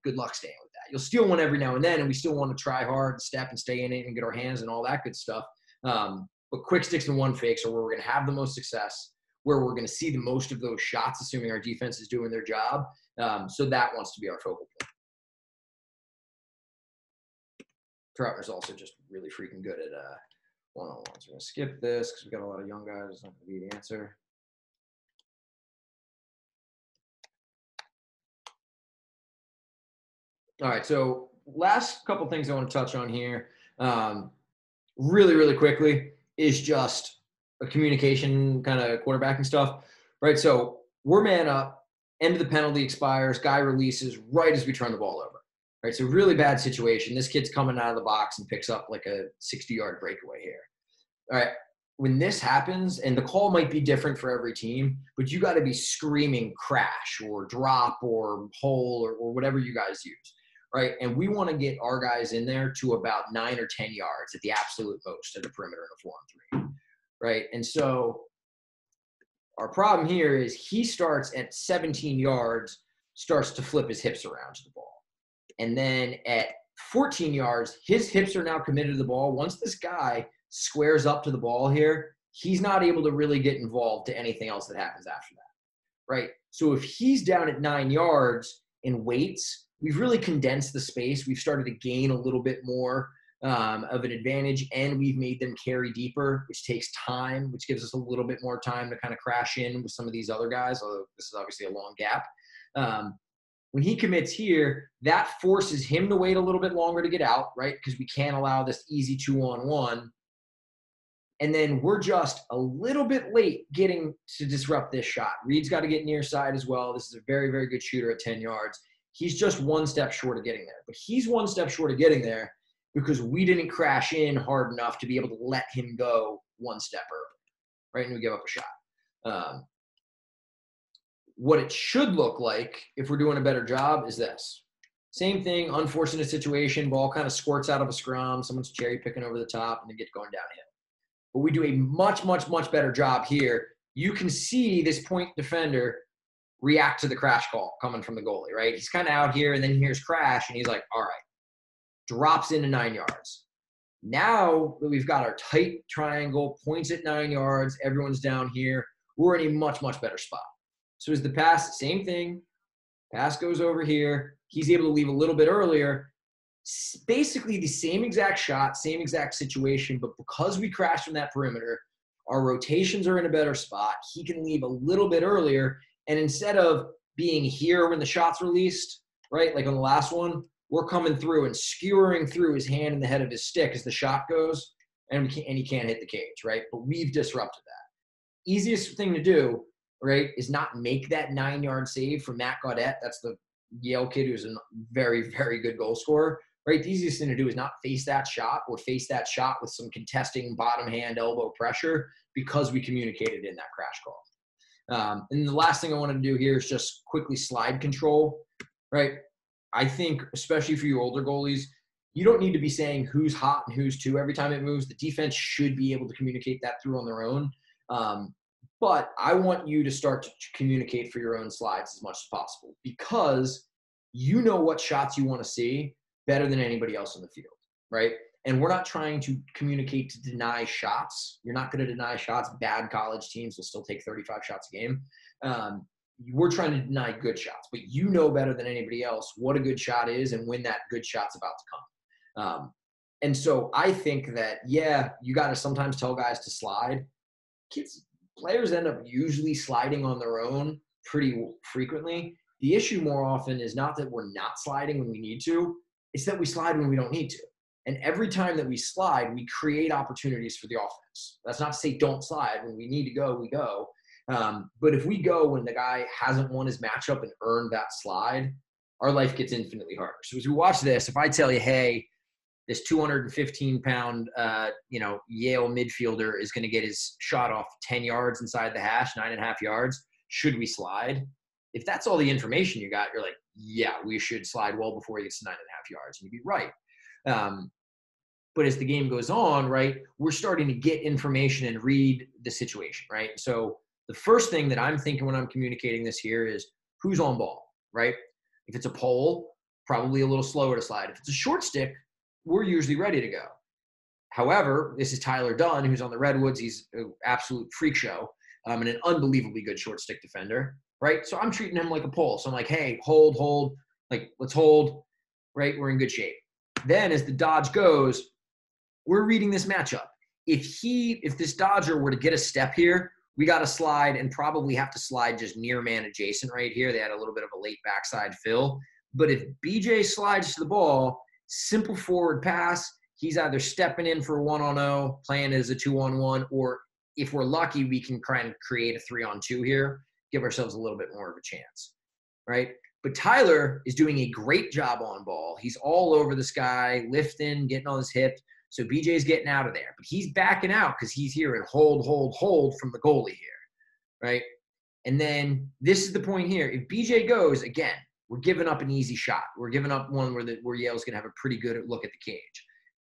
good luck staying with that. You'll steal one every now and then, and we still want to try hard and step and stay in it and get our hands and all that good stuff. But quick sticks and one fakes are where we're going to have the most success, where we're going to see the most of those shots, assuming our defense is doing their job. So that wants to be our focal point. Troutner's also just really freaking good at one-on-ones. We're going to skip this because we got a lot of young guys. It's not going to be the answer. All right, so last couple things I want to touch on here really, really quickly is just a communication kind of quarterbacking stuff, right? So we're man up, end of the penalty expires, guy releases right as we turn the ball over, right? So really bad situation. This kid's coming out of the box and picks up like a 60-yard breakaway here. All right, when this happens, and the call might be different for every team, but you got to be screaming crash or drop or hole or whatever you guys use. Right, and we want to get our guys in there to about 9 or 10 yards at the absolute most at the perimeter in a 4-on-3, right? And so our problem here is he starts at 17 yards, starts to flip his hips around to the ball. And then at 14 yards, his hips are now committed to the ball. Once this guy squares up to the ball here, he's not able to really get involved to anything else that happens after that, right? So if he's down at 9 yards and waits, we've really condensed the space. We've started to gain a little bit more of an advantage, and we've made them carry deeper, which takes time, which gives us a little bit more time to kind of crash in with some of these other guys, although this is obviously a long gap. When he commits here, that forces him to wait a little bit longer to get out, right? Because we can't allow this easy 2-on-1. And then we're just a little bit late getting to disrupt this shot. Reed's got to get near side as well. This is a very, very good shooter at 10 yards. He's just one step short of getting there. But he's one step short of getting there because we didn't crash in hard enough to be able to let him go one step early, right? And we give up a shot. What it should look like if we're doing a better job is this. Same thing, unfortunate situation, ball kind of squirts out of a scrum, someone's cherry picking over the top, and then get going downhill. But we do a much, much, much better job here. You can see this point defender react to the crash call coming from the goalie, right? He's kind of out here, and then he hears crash, and he's like, all right, drops into 9 yards. Now that we've got our tight triangle, points at 9 yards, everyone's down here, we're in a much, much better spot. So as the pass, same thing, pass goes over here. He's able to leave a little bit earlier. Basically the same exact shot, same exact situation, but because we crashed from that perimeter, our rotations are in a better spot. He can leave a little bit earlier, and instead of being here when the shot's released, right, like on the last one, we're coming through and skewering through his hand and the head of his stick as the shot goes, and he can't hit the cage, right? But we've disrupted that. Easiest thing to do, right, is not make that 9-yard save from Matt Gaudette. That's the Yale kid who's a very, very good goal scorer. Right, the easiest thing to do is not face that shot or face that shot with some contesting bottom hand elbow pressure because we communicated in that crash call. And the last thing I want to do here is just quickly slide control, right? I think, especially for you older goalies, you don't need to be saying who's hot and who's two every time it moves. The defense should be able to communicate that through on their own. But I want you to start to communicate for your own slides as much as possible because you know what shots you want to see better than anybody else in the field, right? And we're not trying to communicate to deny shots. You're not going to deny shots. Bad college teams will still take 35 shots a game. We're trying to deny good shots, but you know better than anybody else what a good shot is and when that good shot's about to come. And so I think that, yeah, you got to sometimes tell guys to slide. Players end up usually sliding on their own pretty frequently. The issue more often is not that we're not sliding when we need to. It's that we slide when we don't need to. And every time that we slide, we create opportunities for the offense. That's not to say don't slide. When we need to go, we go. But if we go when the guy hasn't won his matchup and earned that slide, our life gets infinitely harder. So as we watch this, if I tell you, hey, this 215-pound, Yale midfielder is going to get his shot off 10 yards inside the hash, 9.5 yards, should we slide? If that's all the information you got, you're like, yeah, we should slide well before he gets to 9.5 yards. And you'd be right. But as the game goes on, right, we're starting to get information and read the situation, right? So the first thing that I'm thinking when I'm communicating this here is who's on ball, right? If it's a pole, probably a little slower to slide. If it's a short stick, we're usually ready to go. However, this is Tyler Dunn, who's on the Redwoods. He's an absolute freak show and an unbelievably good short stick defender, right? So I'm treating him like a pole. So I'm like, hey, hold, like, let's hold, right? We're in good shape. Then as the dodge goes, we're reading this matchup. If this dodger were to get a step here, we got to slide and probably have to slide just near man adjacent right here. They had a little bit of a late backside fill. But if BJ slides to the ball, simple forward pass, he's either stepping in for a 1-on-0, playing as a 2-on-1, or if we're lucky, we can kind of create a 3-on-2 here, give ourselves a little bit more of a chance, right? But Tyler is doing a great job on ball. He's all over this guy, lifting, getting on his hip. So BJ's getting out of there. But he's backing out because he's here and hold from the goalie here, right? And then this is the point here. If BJ goes, again, we're giving up an easy shot. We're giving up one where Yale's going to have a pretty good look at the cage.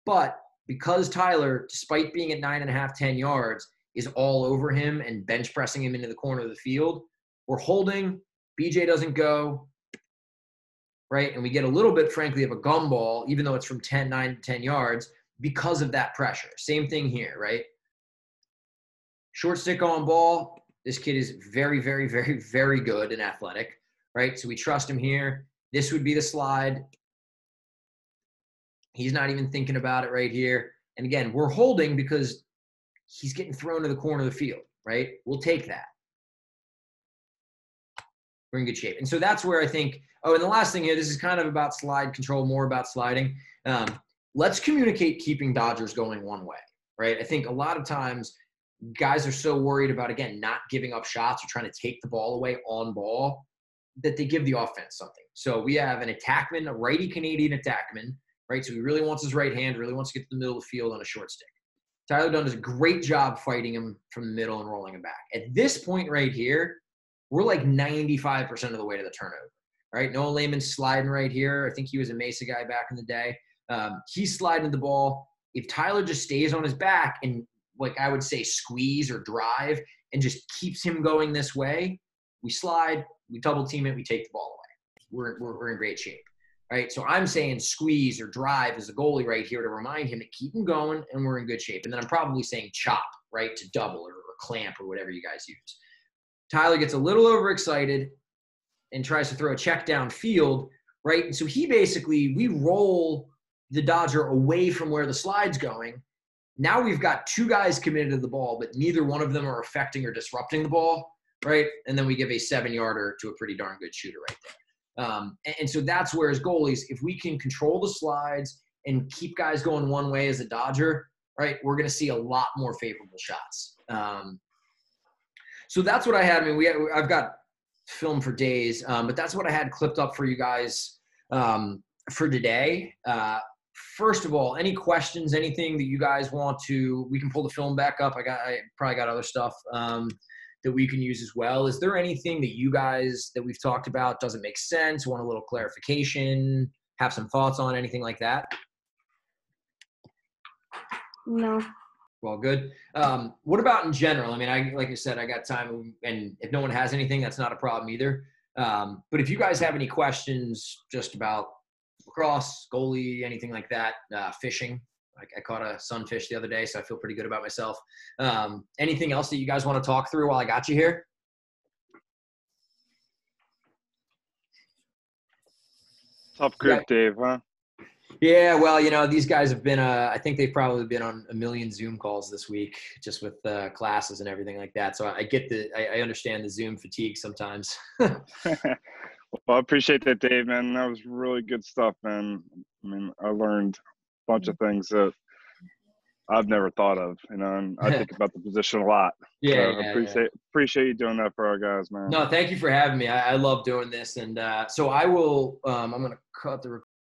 But because Tyler, despite being at 9.5, 10 yards, is all over him and bench pressing him into the corner of the field, we're holding. BJ doesn't go, right? And we get a little bit, frankly, of a gumball, even though it's from 9 to 10 yards, because of that pressure. Same thing here, right? Short stick on ball. This kid is very, very, very, very good and athletic, right? So we trust him here. This would be the slide. He's not even thinking about it right here. And again, we're holding because he's getting thrown to the corner of the field, right? We'll take that. We're in good shape. And so that's where I think, and the last thing here, this is kind of about slide control, more about sliding. Let's communicate keeping Dodgers going one way, right? I think a lot of times guys are so worried about, again, not giving up shots or trying to take the ball away on ball that they give the offense something. So we have an attackman, a righty Canadian attackman, right? So he really wants his right hand, really wants to get to the middle of the field on a short stick. Tyler Dunn does a great job fighting him from the middle and rolling him back. At this point right here, we're like 95% of the way to the turnover, right? Noah Lehman's sliding right here. I think he was a Mesa guy back in the day. He's sliding the ball. If Tyler just stays on his back and, like I would say, squeeze or drive and just keeps him going this way, we slide, we double team it, we take the ball away. We're in great shape, right? So I'm saying squeeze or drive as a goalie right here to remind him to keep him going, and we're in good shape. And then I'm probably saying chop, right, to double or clamp or whatever you guys use. Tyler gets a little overexcited and tries to throw a check downfield, right? And so we roll the Dodger away from where the slide's going. Now we've got two guys committed to the ball, but neither one of them are affecting or disrupting the ball, right? And then we give a 7-yarder to a pretty darn good shooter right there. And so that's where, as goalies, if we can control the slides and keep guys going one way as a Dodger, right, we're going to see a lot more favorable shots. So that's what I had. I mean, I've got film for days, but that's what I had clipped up for you guys for today. First of all, any questions, anything that you guys want to, we can pull the film back up. I probably got other stuff that we can use as well. Is there anything that you guys that we've talked about doesn't make sense, want a little clarification, have some thoughts on, anything like that? No. Well, good. What about in general? I mean, like I said, I got time, and if no one has anything, that's not a problem either. But if you guys have any questions just about lacrosse, goalie, anything like that, fishing, I caught a sunfish the other day, so I feel pretty good about myself. Anything else that you guys want to talk through while I got you here? Tough group, Dave, huh? Yeah, well, these guys have been, I think they've probably been on a million Zoom calls this week, just with classes and everything like that. So I understand the Zoom fatigue sometimes. Well, I appreciate that, Dave, man. That was really good stuff, man. I mean, I learned a bunch of things that I've never thought of, and I think about the position a lot. Yeah, so appreciate you doing that for our guys, man. No, thank you for having me. I love doing this. And so I will, I'm going to cut the recording.